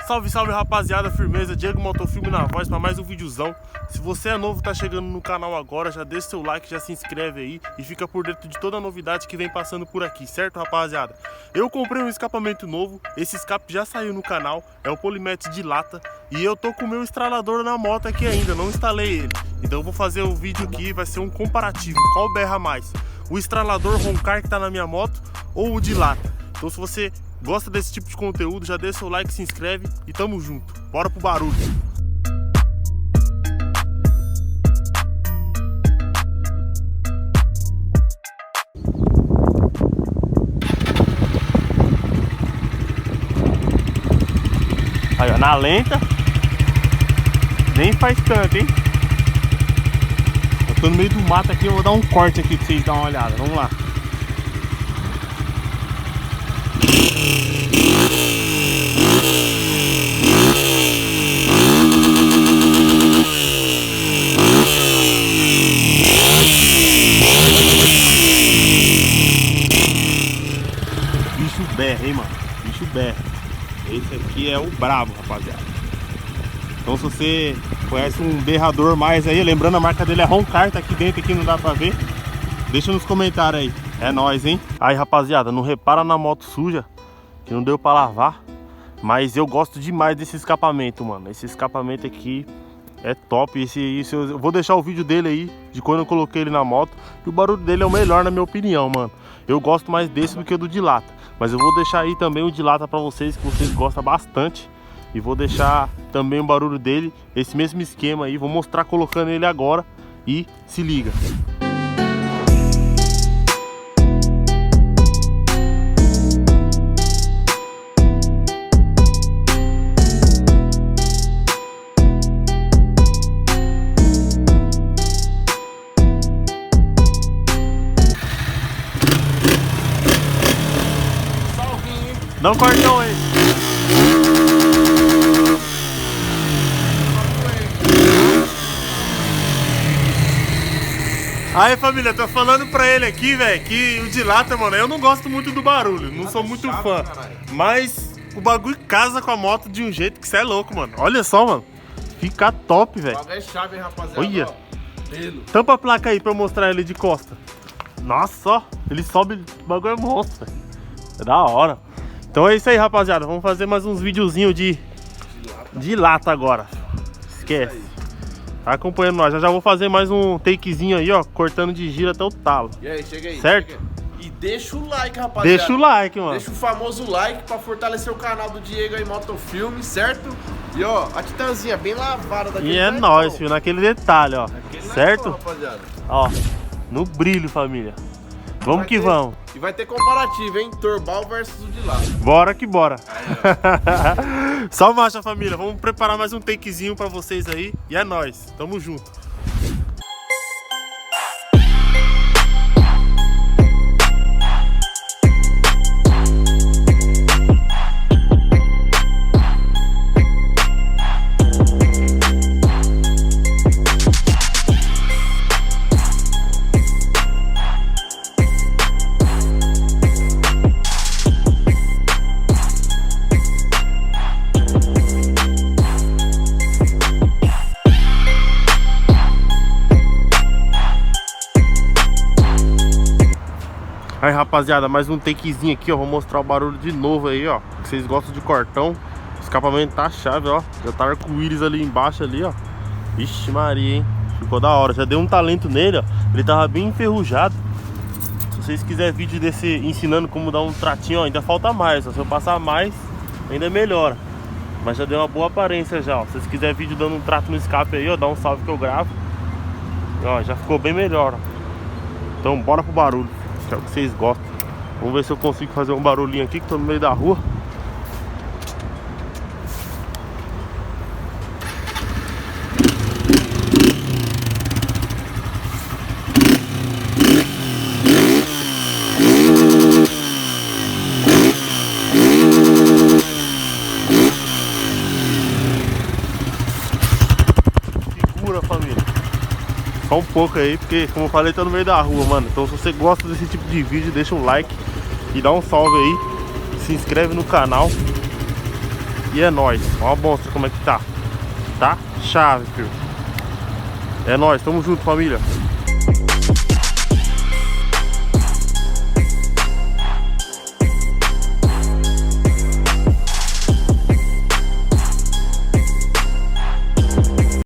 Salve, salve rapaziada, firmeza, Diego Motofilme na voz para mais um videozão. Se você é novo, tá chegando no canal agora, já deixa seu like, já se inscreve aí e fica por dentro de toda a novidade que vem passando por aqui, certo rapaziada? Eu comprei um escapamento novo, esse escape já saiu no canal, é o Polymet de lata. E eu tô com o meu estralador na moto aqui ainda, não instalei ele. Então eu vou fazer o vídeo aqui, vai ser um comparativo, qual berra mais? O estralador roncar que tá na minha moto ou o de lata? Então se você gosta desse tipo de conteúdo, já deixa seu like, se inscreve e tamo junto. Bora pro barulho. Aí, ó, na lenta. Nem faz tanto, hein? Eu tô no meio do mato aqui, eu vou dar um corte aqui pra vocês darem uma olhada. Vamos lá. Bicho berra, hein, mano? Bicho berra. Esse aqui é o brabo, rapaziada. Então se você conhece um berrador mais aí, lembrando a marca dele é Roncar, tá aqui dentro, aqui não dá pra ver. Deixa nos comentários aí. É nóis, hein? Aí, rapaziada, não repara na moto suja, que não deu pra lavar. Mas eu gosto demais desse escapamento, mano. Esse escapamento aqui é top. Eu vou deixar o vídeo dele aí, de quando eu coloquei ele na moto. E o barulho dele é o melhor, na minha opinião, mano. Eu gosto mais desse do que o do de lata. Mas eu vou deixar aí também o de lata pra vocês, que vocês gostam bastante. E vou deixar também o barulho dele, esse mesmo esquema aí. Vou mostrar colocando ele agora. E se liga. Dá um cortão aí. Aí família, tô falando pra ele aqui, velho, que o de lata, mano, eu não gosto muito do barulho, não sou muito fã. Mas o bagulho casa com a moto de um jeito que cê é louco, mano. Olha só, mano. Fica top, velho. É chave, hein, rapaziada. Olha. Ó, tampa a placa aí pra eu mostrar ele de costa. Nossa, ó. Ele sobe, o bagulho é monstro, velho. É da hora. Então é isso aí, rapaziada. Vamos fazer mais uns videozinhos de lata agora. Esquece. Tá acompanhando nós. Já vou fazer mais um takezinho aí, ó. Cortando de giro até o talo. E aí, chega aí. Certo? Chega aí. E deixa o like, rapaziada. Deixa o like, mano. Deixa o famoso like pra fortalecer o canal do Diego aí, Motofilme, certo? E ó, a titanzinha bem lavada daquele. E é nóis, filho. Naquele detalhe, ó. Certo? Rapaziada. Ó, no brilho, família. Vamos que vamos. E vai ter comparativo, hein? Torbal versus o de lá. Bora que bora. Aí, só marcha, família. Vamos preparar mais um takezinho pra vocês aí. E é nóis. Tamo junto. Aí, rapaziada, mais um takezinho aqui, ó. Vou mostrar o barulho de novo aí, ó. Que vocês gostam de cortão. O escapamento tá chave, ó. Já tá arco-íris ali embaixo ali, ó. Vixe Maria, hein. Ficou da hora. Já deu um talento nele, ó. Ele tava bem enferrujado. Se vocês quiserem vídeo desse ensinando como dar um tratinho, ó, ainda falta mais, ó. Se eu passar mais, ainda melhora. Mas já deu uma boa aparência já, ó. Se vocês quiserem vídeo dando um trato no escape aí, ó, dá um salve que eu gravo. Ó, já ficou bem melhor, ó. Então bora pro barulho, que é o que vocês gostam. Vamos ver se eu consigo fazer um barulhinho aqui, que tô no meio da rua. Segura, família. Só um pouco aí, porque como eu falei, tá no meio da rua, mano. Então se você gosta desse tipo de vídeo, deixa um like e dá um salve aí. Se inscreve no canal. E é nóis. Ó a bosta como é que tá. Tá chave, filho. É nóis, tamo junto, família.